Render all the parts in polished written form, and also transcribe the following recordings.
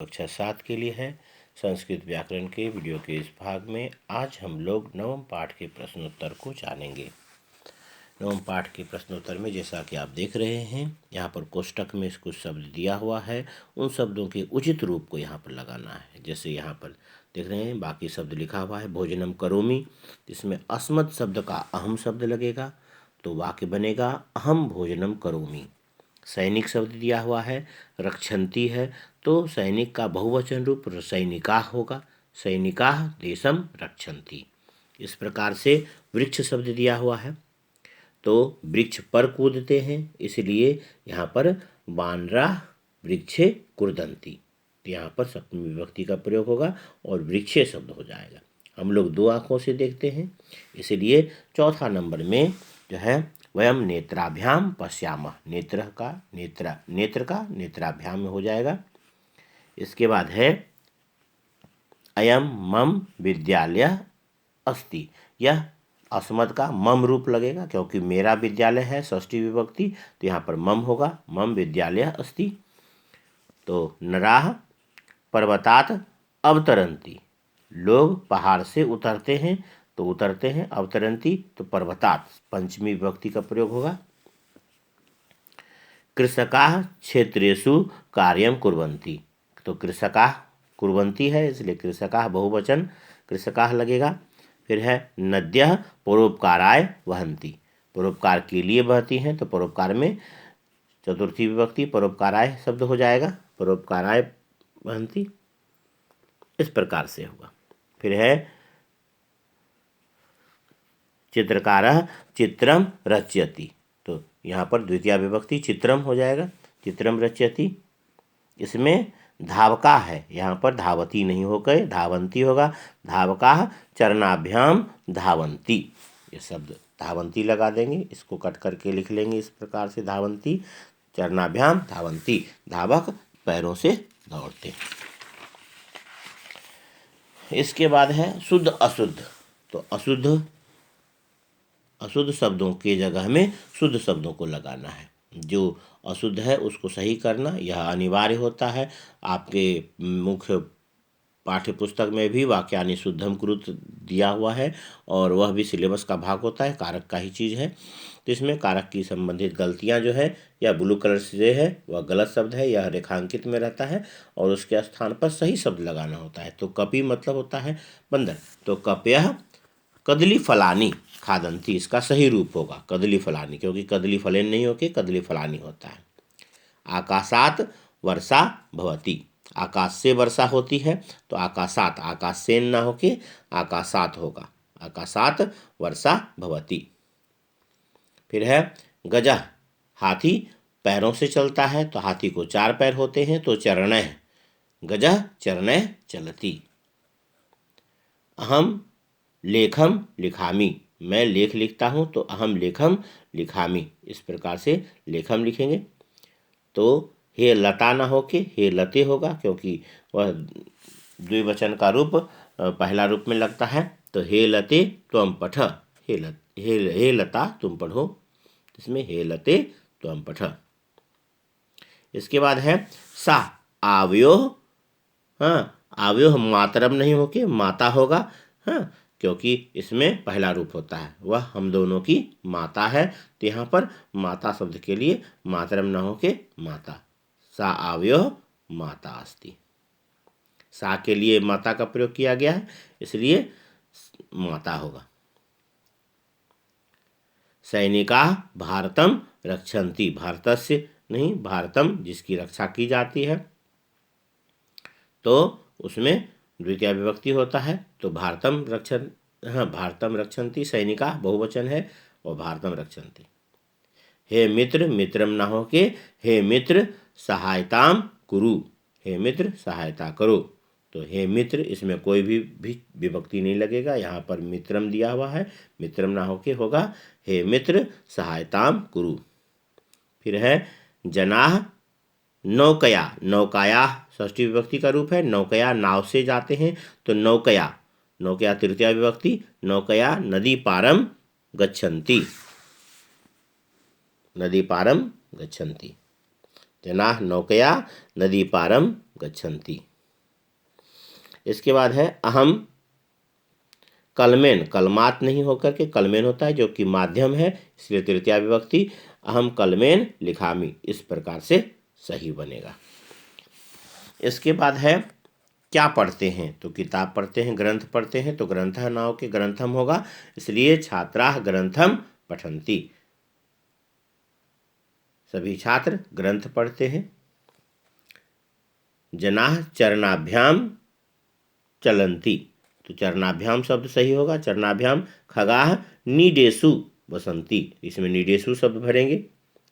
कक्षा 7 के लिए है। संस्कृत व्याकरण के वीडियो के इस भाग में आज हम लोग नवम पाठ के प्रश्नोत्तर को जानेंगे। नवम पाठ के प्रश्नोत्तर में जैसा कि आप देख रहे हैं, यहाँ पर कोष्टक में कुछ शब्द दिया हुआ है, उन शब्दों के उचित रूप को यहाँ पर लगाना है। जैसे यहाँ पर देख रहे हैं, बाकी शब्द लिखा हुआ है भोजनम करोमि, इसमें अस्मत् शब्द का अहम शब्द लगेगा तो वाक्य बनेगा अहम भोजनम करोमि। सैनिक शब्द दिया हुआ है, रक्षन्ति है, तो सैनिक का बहुवचन रूप सैनिकाः होगा, सैनिकाः देशम रक्षन्ति। इस प्रकार से वृक्ष शब्द दिया हुआ है, तो वृक्ष पर कूदते हैं, इसलिए यहाँ पर वानराः वृक्षे कूर्दन्ति। यहाँ पर सप्तमी विभक्ति का प्रयोग होगा और वृक्षे शब्द हो जाएगा। हम लोग दो आँखों से देखते हैं, इसलिए चौथा नंबर में जो है वयम नेत्राभ्याम पश्यामः, नेत्र का नेत्राभ्याम में हो जाएगा। इसके बाद है अयम मम विद्यालय अस्ति, यह अस्मत् का मम रूप लगेगा क्योंकि मेरा विद्यालय है, षष्ठी विभक्ति, तो यहाँ पर मम होगा, मम विद्यालय अस्ति। तो नराः पर्वतात् अवतरन्ति, लोग पहाड़ से उतरते हैं, तो उतरते हैं, अवतरन्ति तो पर्वतात् पंचमी विभक्ति का प्रयोग होगा। कृषकाः क्षेत्रेषु कार्यं कुर्वन्ति, तो कृषकाः कुर्वन्ति है, इसलिए कृषकाः बहुवचन कृषकाः लगेगा। फिर है नद्यः परोपकाराय वहन्ति, परोपकार के लिए बहती हैं, तो परोपकार में चतुर्थी विभक्ति परोपकाराय शब्द हो जाएगा, परोपकाराय वहन्ति, इस प्रकार से होगा। फिर है चित्रकारः चित्रम रचयति, तो यहाँ पर द्वितीय विभक्ति चित्रम हो जाएगा, चित्रम रचयति। इसमें धावका है, यहाँ पर धावती नहीं होकर धावंती होगा, धावकाः चरणाभ्याम धावंती, ये शब्द धावंती लगा देंगे, इसको कट करके लिख लेंगे इस प्रकार से, धावंती चरणाभ्याम धावंती, धावक पैरों से दौड़ते। इसके बाद है शुद्ध अशुद्ध, तो अशुद्ध शब्दों के जगह में शुद्ध शब्दों को लगाना है। जो अशुद्ध है उसको सही करना यह अनिवार्य होता है। आपके मुख्य पाठ्य पुस्तक में भी वाक्यानि शुद्धम कुरुत दिया हुआ है और वह भी सिलेबस का भाग होता है, कारक का ही चीज़ है। तो इसमें कारक की संबंधित गलतियां जो है, यह ब्लू कलर से है वह गलत शब्द है, यह रेखांकित में रहता है और उसके स्थान पर सही शब्द लगाना होता है। तो कपि मतलब होता है बंदर, तो कपयः कदली फलानी खादंती, इसका सही रूप होगा कदली फलानी, क्योंकि कदली फलेन नहीं होके कदली फलानी होता है। आकाशात वर्षा भवति, आकाश से वर्षा होती है, तो आकाशात आकाश से न होके आकाशात होगा, आकाशात वर्षा भवति। फिर है गजः, हाथी पैरों से चलता है, तो हाथी को 4 पैर होते हैं, तो चरणः, गजः चरणः चलति। अहम लेखम लिखामि, मैं लेख लिखता हूँ, तो अहम लेखम लिखामि, इस प्रकार से लेखम लिखेंगे। तो हे लता न होके हे लते होगा, क्योंकि वह द्विवचन का रूप पहला रूप में लगता है, तो हे लते त्वं पठ, हे लता तुम पढ़ो, इसमें हे लते त्वं पठ। इसके बाद है सा आवयोः, आवयोः मातरम नहीं होके माता होगा, क्योंकि इसमें पहला रूप होता है, वह हम दोनों की माता है, तो यहाँ पर माता शब्द के लिए मातरम न होके माता, सा आवयोः माता अस्ति, सा के लिए माता का प्रयोग किया गया है, इसलिए माता होगा। सैनिकाः भारतम रक्षन्ति, भारतस्य नहीं भारतम जिसकी रक्षा की जाती है, तो उसमें द्वितीय विभक्ति होता है, तो भारतम रक्षन्ति, सैनिकाः बहुवचन है और भारतम रक्षन्ति। हे मित्र मित्रम ना होके हे मित्र सहायताम कुरु, हे मित्र सहायता करो, तो हे मित्र इसमें कोई भी विभक्ति नहीं लगेगा, यहाँ पर मित्रम दिया हुआ है, मित्रम ना होके होगा हे मित्र सहायताम कुरु। फिर है जनाः नौकया, नौकाया षष्ठी विभक्ति का रूप है, नौकया नाव से जाते हैं, तो नौकया तृतीया विभक्ति, नौकया नदी पारम गच्छन्ति, नदी पारम गच्छन्ति, जनाः नौकया नदी पारम गच्छन्ति। इसके बाद है अहम कलमेन, कलमात नहीं होकर के कलमेन होता है जो कि माध्यम है, इसलिए तृतीया विभक्ति अहम कलमेन लिखामी, इस प्रकार से सही बनेगा। इसके बाद है क्या पढ़ते हैं, तो किताब पढ़ते हैं, ग्रंथ पढ़ते हैं, तो ग्रंथः नाव के ग्रंथम होगा, इसलिए छात्राः ग्रंथम पठन्ति, सभी छात्र ग्रंथ पढ़ते हैं। जनाः चरणाभ्याम चलन्ति, तो चरणाभ्याम शब्द सही होगा, चरणाभ्याम। खगाः नीडेषु वसन्ति, इसमें नीडेषु शब्द भरेंगे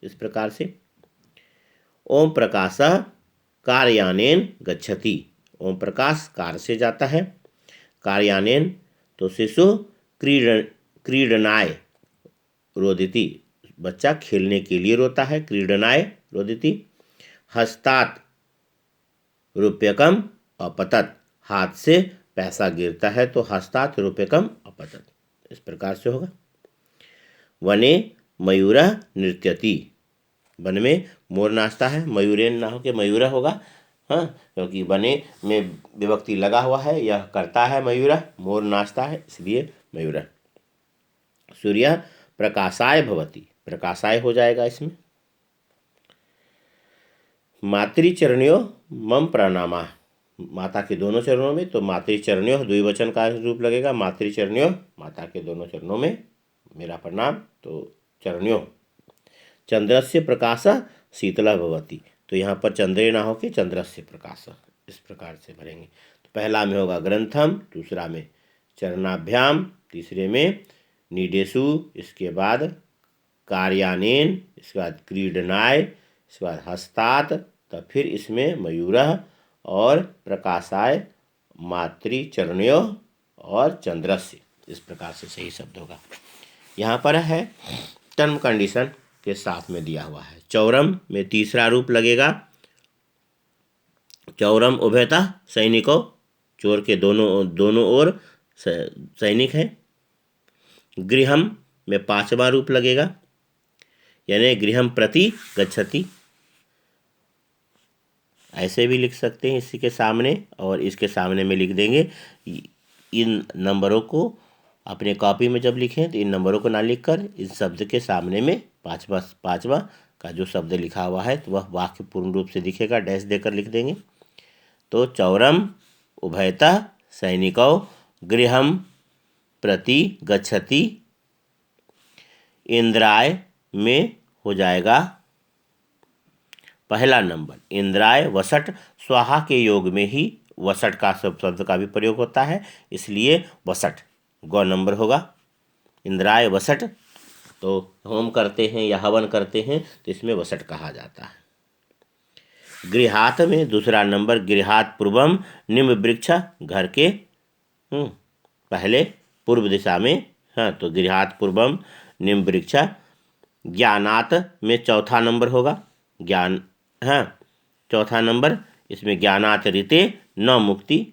इस प्रकार से। ओम प्रकाशः कार्यानेन गच्छति, ओम प्रकाश कार से जाता है, कार्यानेन, तो शिशु क्रीडनाय रोदिति, बच्चा खेलने के लिए रोता है, क्रीडनाय रोदिति। हस्तात् रूप्यकम अपतत, हाथ से पैसा गिरता है, तो हस्तात् रूप्यकम अपतत, इस प्रकार से होगा। वने मयूरः नृत्यति, वन में मोर नाचता है, मयूरेन ना हो के मयूरः होगा, हाँ, क्योंकि वने में विभक्ति लगा हुआ है, यह करता है मयूरः, मोर नाचता है, इसलिए मयूरः। सूर्य प्रकाशाय भवति, प्रकाशाय हो जाएगा इसमें। मातृचरणयोः मम प्रणामाः, माता के दोनों चरणों में, तो मातृचरणयोः द्विवचन का रूप लगेगा, मातृचरणयोः माता के दोनों चरणों में मेरा प्रणाम, तो चरणयोः। चंद्रस्य प्रकाशः शीतलः भवति, तो यहाँ पर चंद्रे ना होके चंद्रस्य प्रकाशः, इस प्रकार से भरेंगे। तो पहला में होगा ग्रंथम, दूसरा में चरणाभ्याम, तीसरे में नीडेषु, इसके बाद कार्यानेन, इसके बाद क्रीडनाय, इसके बाद हस्तात्, तब फिर इसमें मयूरः और प्रकाशाय, मातृचरणयोः और चंद्रस्य, इस प्रकार से सही शब्द होगा। यहाँ पर है टर्म कंडीशन के साथ में दिया हुआ है। चौरम में तीसरा रूप लगेगा, चौरम उभयतः सैनिकों, चोर के दोनों ओर सैनिक हैं। गृहम में पांचवा रूप लगेगा, यानी गृहम प्रति गच्छति, ऐसे भी लिख सकते हैं इसी के सामने, और इसके सामने में लिख देंगे। इन नंबरों को अपने कॉपी में जब लिखें तो इन नंबरों को ना लिखकर इस शब्द के सामने में पांचवा का जो शब्द लिखा हुआ है तो वह वाक्य पूर्ण रूप से दिखेगा, डैश देकर लिख देंगे। तो चौरम उभयतः सैनिकौ गृहम प्रति गच्छति, इंद्राय में हो जाएगा पहला नंबर, इंद्राय वसट, स्वाहा के योग में ही वसट का शब्द का भी प्रयोग होता है, इसलिए वसट गौ नंबर होगा। इंद्राय वसट, तो होम करते हैं या हवन करते हैं तो इसमें वसट कहा जाता है। गृहात में दूसरा नंबर, गृहात पूर्वम निम्न वृक्ष, घर के पहले पूर्व दिशा में, हाँ, तो गृहात पूर्वम निम्न वृक्ष। ज्ञानात में चौथा नंबर होगा, ज्ञान, हाँ, चौथा नंबर, इसमें ज्ञानात ऋते न मुक्ति,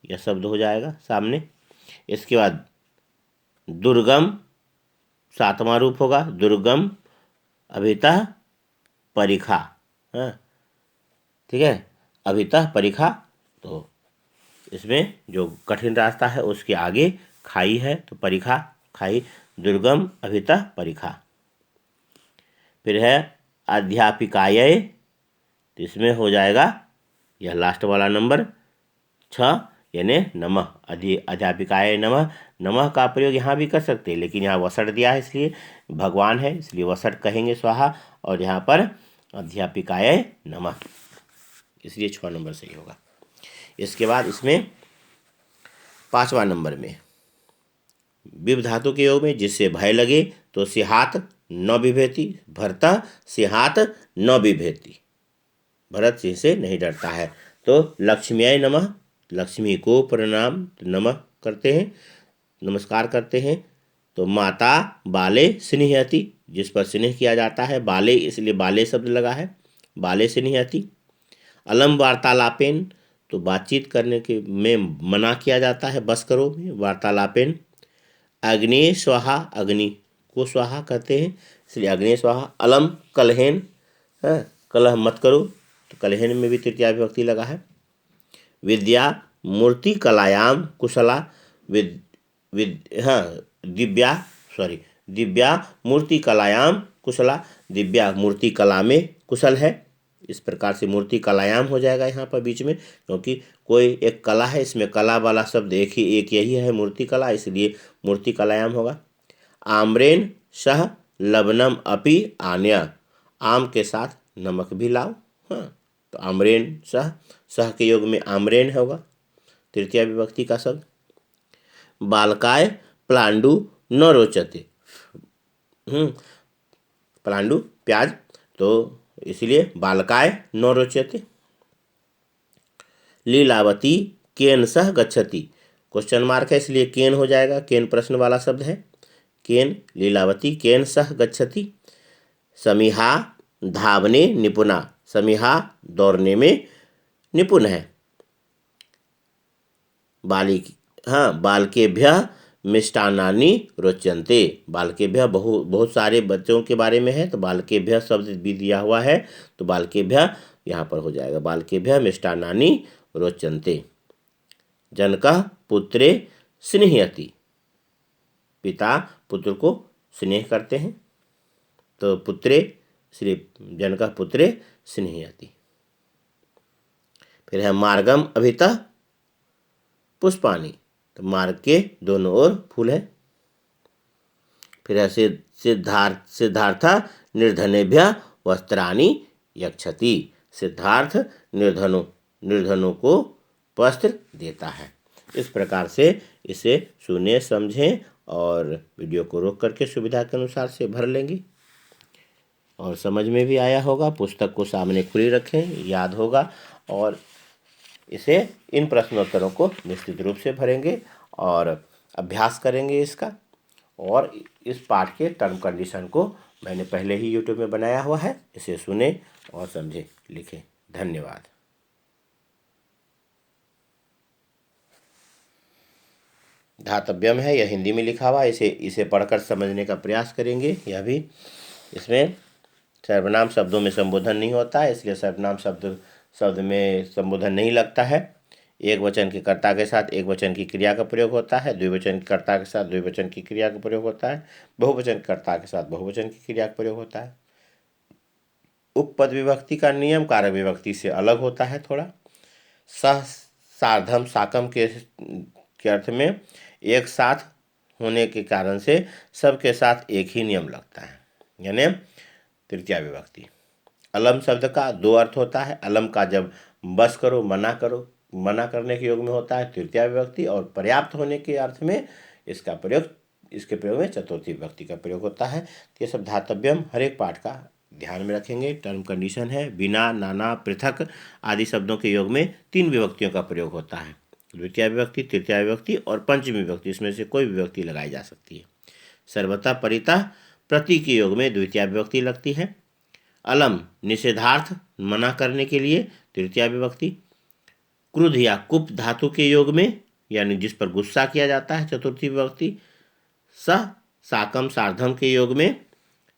यह शब्द हो जाएगा सामने। इसके बाद दुर्गम सातवां रूप होगा, दुर्गम अभितः परिखा, हाँ, ठीक है, अभितः परिखा, तो इसमें जो कठिन रास्ता है उसके आगे खाई है, तो परिखा खाई, दुर्गम अभितः परिखा। फिर है अध्यापिकायै, तो इसमें हो जाएगा यह लास्ट वाला नंबर 6, यानी नमः, अध्यापिकायै नमः। नमः का प्रयोग यहाँ भी कर सकते हैं, लेकिन यहाँ वसट दिया है इसलिए भगवान है इसलिए वसट कहेंगे स्वाहा, और यहाँ पर अध्यापिकायै नमः, इसलिए 6 नंबर सही होगा। इसके बाद इसमें 5वां नंबर में विभ धातु के योग में जिससे भय लगे तो सिहात न बिभेति, भरता सिहात न बिभेति, भरत सिंह से नहीं डरता है। तो लक्ष्म्याय नमः, लक्ष्मी को प्रणाम, नमः करते हैं, नमस्कार करते हैं। तो माता बाले स्नेहयति, जिस पर स्नेह किया जाता है, बाले इसलिए बाले शब्द लगा है, बाले स्नेहयति। अलम वार्तालापेन, तो बातचीत करने के में मना किया जाता है, बस करो में, वार्तालापेन। अग्नि स्वाहा, अग्नि को स्वाहा कहते हैं इसलिए अग्नि स्वाहा। अलम कलहेन, कलह मत करो, तो कलहेन में भी तृतीया विभक्ति लगा है। विद्या मूर्तिकलायां कुशला दिव्या मूर्तिकलायां कुशला, दिव्या मूर्तिकला में कुशल है। इस प्रकार से मूर्तिकलायाम हो जाएगा यहाँ पर बीच में, क्योंकि कोई एक कला है, इसमें कला वाला शब्द एक यही है मूर्तिकला, इसलिए मूर्तिकलायाम होगा। आम्रेन सह लवनम अपि आनय, आम के साथ नमक भी लाओ। हाँ, तो आम्रेन सह के योग में आम्रेन होगा, तृतीया विभक्ति का शब्द। बालकाय प्लांडु न रोचते, पलांडु प्याज, तो इसलिए बालकाय न रोचते। लीलावती केन सह गच्छति, क्वेश्चन मार्क है इसलिए केन हो जाएगा, केन प्रश्न वाला शब्द है। केन, लीलावती केन सह गच्छति। समीहा धावने निपुणा, समीहा दौड़ने में निपुण है। बालकेभ्यः मिष्टान्नानि रोचन्ते, बालकेभ्यः बहुत सारे बच्चों के बारे में है, तो बालकेभ्यः शब्द भी दिया हुआ है, तो बालकेभ्यः यहाँ पर हो जाएगा, बालकेभ्यः मिष्टान्नानि रोचन्ते। जनकः पुत्रे स्नेहयति, पिता पुत्र को स्नेह करते हैं, तो पुत्रे श्री जनकः पुत्रे स्नेहयति। फिर है मार्गम अभितः पुष्पाणि, तो मार्ग के दोनों ओर फूल है। फिर है सिद्धार्थ निर्धनेभ्यः वस्त्राणि यच्छति, सिद्धार्थ निर्धनों को वस्त्र देता है। इस प्रकार से इसे सुने समझें और वीडियो को रोक करके सुविधा के अनुसार से भर लेंगे और समझ में भी आया होगा। पुस्तक को सामने खुली रखें, याद होगा, और इसे इन प्रश्नोत्तरों को निश्चित रूप से भरेंगे और अभ्यास करेंगे इसका। और इस पाठ के टर्म कंडीशन को मैंने पहले ही यूट्यूब में बनाया हुआ है, इसे सुने और समझें, लिखें। धन्यवाद। धातव्यम है, यह हिंदी में लिखा हुआ, इसे पढ़कर समझने का प्रयास करेंगे। यह भी, इसमें सर्वनाम शब्दों में संबोधन नहीं होता है, इसलिए सर्वनाम शब्द में संबोधन नहीं लगता है। एक वचन के कर्ता के साथ एक वचन की क्रिया का प्रयोग होता है, द्विवचन के कर्ता के साथ द्विवचन की क्रिया का प्रयोग होता है, बहुवचन के कर्ता के साथ बहुवचन की क्रिया का प्रयोग होता है। उपपद विभक्ति का नियम कारक विभक्ति से अलग होता है थोड़ा। सह सार्धम साकम के अर्थ में एक साथ होने के कारण से सबके साथ एक ही नियम लगता है, यानी तृतीया विभक्ति। अलम शब्द का दो अर्थ होता है। अलम का जब बस करो, मना करने के योग में होता है तृतीया विभक्ति, और पर्याप्त होने के अर्थ में इसके प्रयोग में चतुर्थी विभक्ति का प्रयोग होता है। ये सब धातव्यम हर एक पाठ का ध्यान में रखेंगे। टर्म कंडीशन है, बिना, नाना, पृथक आदि शब्दों के योग में 3 विभक्तियों का प्रयोग होता है, द्वितीया विभक्ति, तृतीया विभक्ति और पंचमी विभक्ति, इसमें से कोई विभक्ति लगाई जा सकती है। सर्वथा परितः प्रति के योग में द्वितीया विभक्ति लगती है। अलम निषेधार्थ मना करने के लिए तृतीया विभक्ति। क्रुद्ध या कुप धातु के योग में, यानी जिस पर गुस्सा किया जाता है, चतुर्थी विभक्ति। सह साकम सार्धम के योग में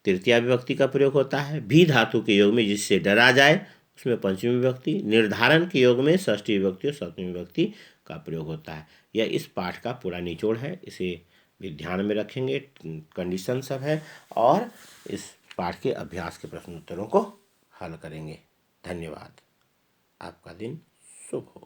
तृतीया विभक्ति का प्रयोग होता है। भी धातु के योग में जिससे डरा जाए, उसमें पंचमी विभक्ति। निर्धारण के योग में षष्ठी विभक्ति और सप्तमी विभक्ति का प्रयोग होता है। यह इस पाठ का पूरा निचोड़ है, इसे भी ध्यान में रखेंगे। कंडीशन सब है, और इस पाठ के अभ्यास के प्रश्न उत्तरों को हल करेंगे। धन्यवाद। आपका दिन शुभ हो।